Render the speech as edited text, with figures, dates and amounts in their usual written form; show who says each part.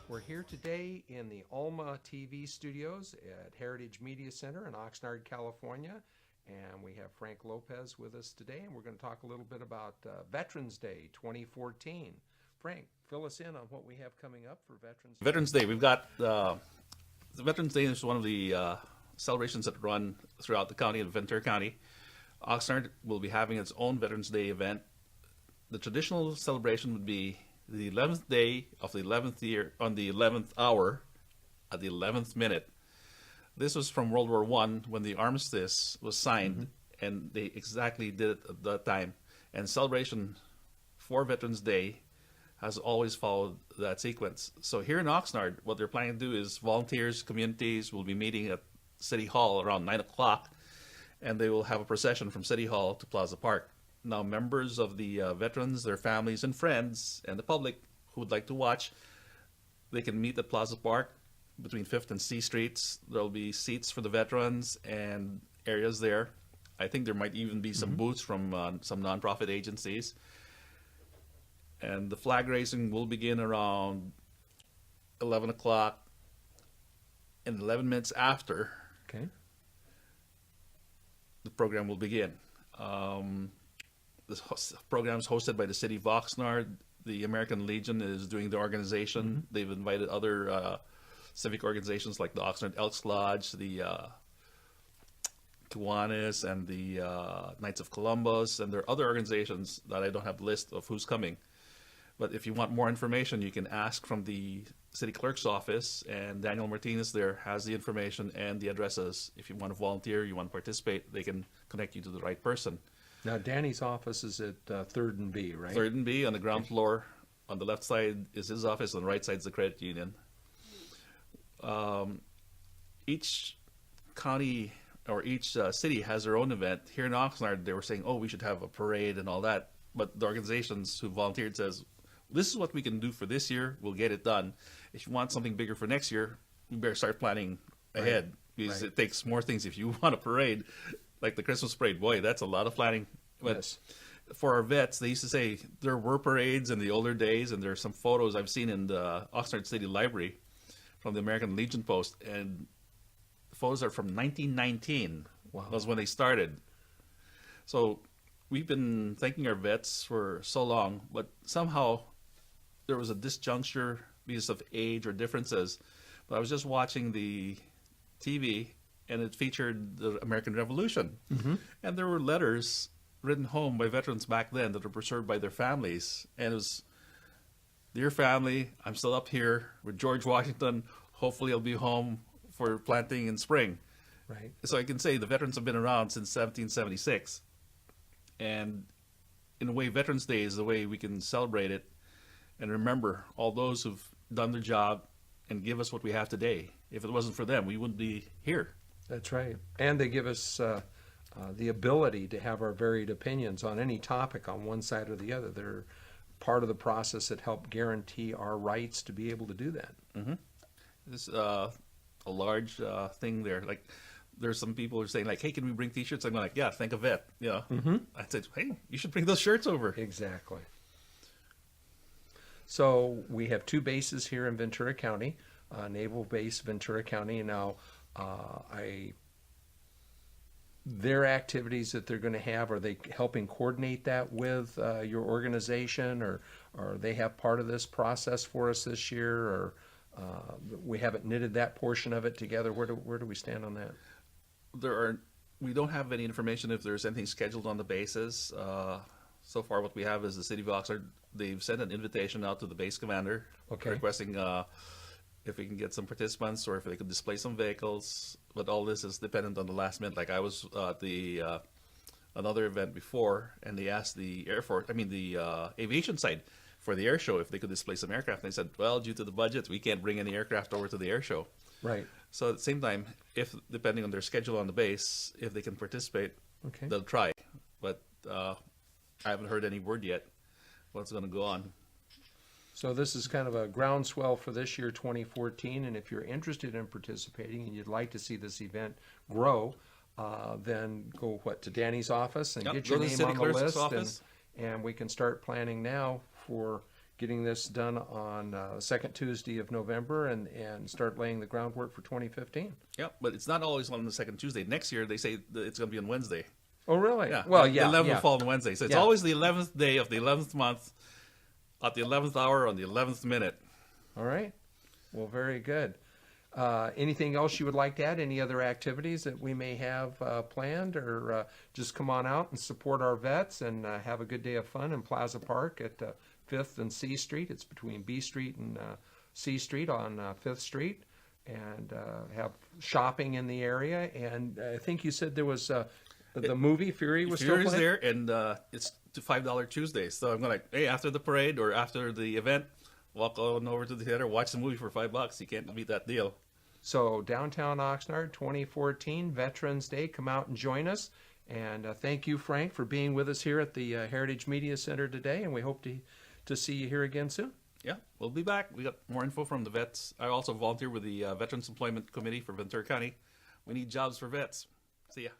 Speaker 1: We're here today in the Alma TV studios at Heritage Media Center in Oxnard, California. And we have Frank Lopez with us today, and we're going to talk a little bit about Veterans Day 2014. Frank, fill us in on what we have coming up for Veterans Day.
Speaker 2: Veterans Day, we've got the Veterans Day is one of the celebrations that run throughout the county of Ventura County. Oxnard will be having its own Veterans Day event. The traditional celebration would be the 11th day of the 11th year on the 11th hour at the 11th minute. This was from World War I when the armistice was signed, and they exactly did it at that time. And celebration for Veterans Day has always followed that sequence. So here in Oxnard, what they're planning to do is volunteers, communities will be meeting at City Hall around 9 o'clock, and they will have a procession from City Hall to Plaza Park. Now, members of the veterans, their families and friends, and the public who would like to watch, they can meet at Plaza Park between 5th and C Streets. There'll be seats for the veterans and areas there. I think there might even be some booths from some nonprofit agencies. And the flag raising will begin around 11 o'clock, and 11 minutes after, the program will begin. This program is hosted by the city of Oxnard. The American Legion is doing the organization. They've invited other civic organizations like the Oxnard Elks Lodge, the Kiwanis, and the Knights of Columbus, and there are other organizations that I don't have a list of who's coming. But if you want more information, you can ask from the city clerk's office, and Daniel Martinez there has the information and the addresses. If you want to volunteer, you want to participate, they can connect you to the right person.
Speaker 1: Now, Danny's office is at 3rd and B, right?
Speaker 2: 3rd and B on the ground floor. On the left side is his office, on the right side is the credit union. Each county or each city has their own event. Here in Oxnard, they were saying, oh, we should have a parade and all that. But the organizations who volunteered says, this is what we can do for this year. We'll get it done. If you want something bigger for next year, we better start planning ahead, because it takes more things. If you want a parade, like the Christmas parade, boy, that's a lot of planning. But for our vets, they used to say there were parades in the older days, and there are some photos I've seen in the Oxnard City Library from the American Legion Post, and the photos are from 1919. Wow. That was when they started. So we've been thanking our vets for so long, but somehow there was a disjuncture because of age or differences. But I was just watching the TV, and it featured the American Revolution. And there were letters written home by veterans back then that were preserved by their families. And it was, dear family, I'm still up here with George Washington. Hopefully I'll be home for planting in spring.
Speaker 1: Right.
Speaker 2: So I can say the veterans have been around since 1776. And in a way, Veterans Day is the way we can celebrate it and remember all those who've done their job and give us what we have today. If it wasn't for them, we wouldn't be here.
Speaker 1: That's right. And they give us the ability to have our varied opinions on any topic on one side or the other. They're part of the process that help guarantee our rights to be able to do that.
Speaker 2: This a large thing there. Like, there's some people who are saying, like, hey, can we bring T-shirts? I'm like, yeah, think of vet. You know, I said, hey, you should bring those shirts over.
Speaker 1: Exactly. So we have 2 bases here in Ventura County, Naval Base Ventura County. And now their activities that they're going to have, are they helping coordinate that with your organization, or they have part of this process for us this year, or we haven't knitted that portion of it together? Where do we stand on that?
Speaker 2: We don't have any information if there's anything scheduled on the bases. So far, what we have is the city of Oxnard. They've sent an invitation out to the base commander requesting if we can get some participants or if they could display some vehicles. But all this is dependent on the last minute. Like, I was at the another event before, and they asked the Air Force, the aviation side for the air show if they could display some aircraft. And they said, well, due to the budget, we can't bring any aircraft over to the air show.
Speaker 1: Right. So
Speaker 2: at the same time, if depending on their schedule on the base, if they can participate, they'll try. But I haven't heard any word yet what's going to go on.
Speaker 1: So this is kind of a groundswell for this year, 2014, and if you're interested in participating and you'd like to see this event grow, then go to Danny's office and get your name on the list, and we can start planning now for getting this done on the second Tuesday of November and start laying the groundwork for 2015.
Speaker 2: Yeah, but it's not always on the second Tuesday. Next year, they say that it's going to be on Wednesday.
Speaker 1: Oh, really?
Speaker 2: Yeah.
Speaker 1: Well,
Speaker 2: the
Speaker 1: yeah.
Speaker 2: 11th
Speaker 1: yeah.
Speaker 2: will fall on Wednesday. So it's
Speaker 1: Yeah.
Speaker 2: always the 11th day of the 11th month at the 11th hour on the 11th minute.
Speaker 1: All right. Well, very good. Anything else you would like to add? Any other activities that we may have planned, or just come on out and support our vets and have a good day of fun in Plaza Park at 5th and C Street. It's between B Street and C Street on 5th Street, and have shopping in the area. And I think you said there was the movie Fury was
Speaker 2: Fury's
Speaker 1: still playing?
Speaker 2: there, and it's to $5 Tuesdays. So I'm going to, hey, after the parade or after the event, walk on over to the theater, watch the movie for $5. You can't beat that deal.
Speaker 1: So downtown Oxnard, 2014, Veterans Day. Come out and join us. And thank you, Frank, for being with us here at the Heritage Media Center today. And we hope to see you here again soon.
Speaker 2: Yeah, we'll be back. We got more info from the vets. I also volunteer with the Veterans Employment Committee for Ventura County. We need jobs for vets. See ya.